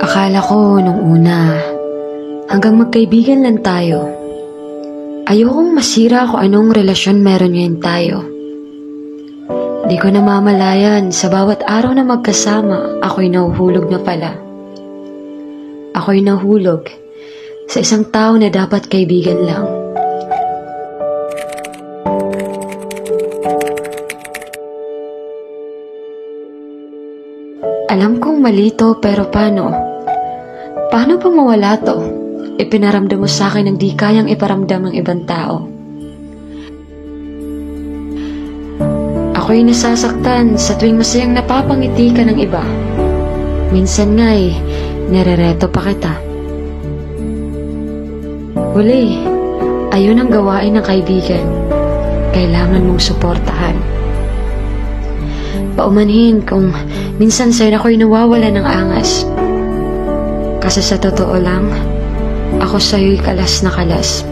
Akala ko nung una, hanggang magkaibigan lang tayo. Ayokong masira kung anong relasyon meron ngayon tayo. Di ko namamalayan sa bawat araw na magkasama, ako'y nahuhulog na pala. Ako'y nahulog sa isang tao na dapat kaibigan lang. Alam kong mali to, pero paano? Paano pa mawala to? Ipinaramdam mo sa akin ang di kayang iparamdam ng ibang tao. Ako'y nasasaktan sa tuwing masayang napapangiti ka ng iba. Minsan nga'y nirereto pa kita. Huli, ayun ang gawain ng kaibigan. Kailangan mong suportahan. Paumanhin kung minsan sa'yo ako'y nawawala ng angas. Kasi sa totoo lang, ako sa'yo'y kalas na kalas.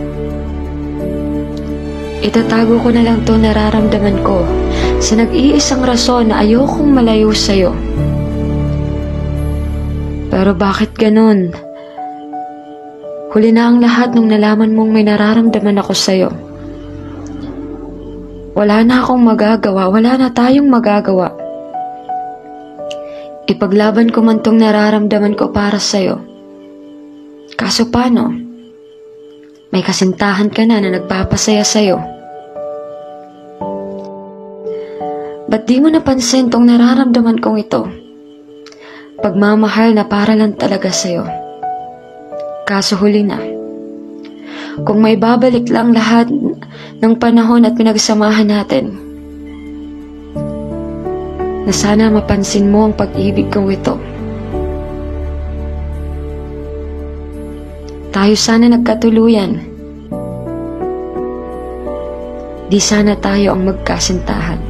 Itatago ko na lang to nararamdaman ko sa nag-iisang rason na ayokong malayo sa'yo. Pero bakit ganon? Huli na ang lahat nung nalaman mong may nararamdaman ako sa'yo. Wala na akong magagawa, wala na tayong magagawa. Ipaglaban ko man tong nararamdaman ko para sa'yo. Kaso paano? May kasintahan ka na nagpapasaya sa'yo. Ba't di mo napansin tong nararamdaman kong ito? Pagmamahal na para lang talaga sa'yo. Kaso huli na. Kung may babalik lang lahat ng panahon at pinagsamahan natin, na sana mapansin mo ang pag-ibig kong ito. Tayo sana nagkatuluyan. Di sana tayo ang magkasintahan.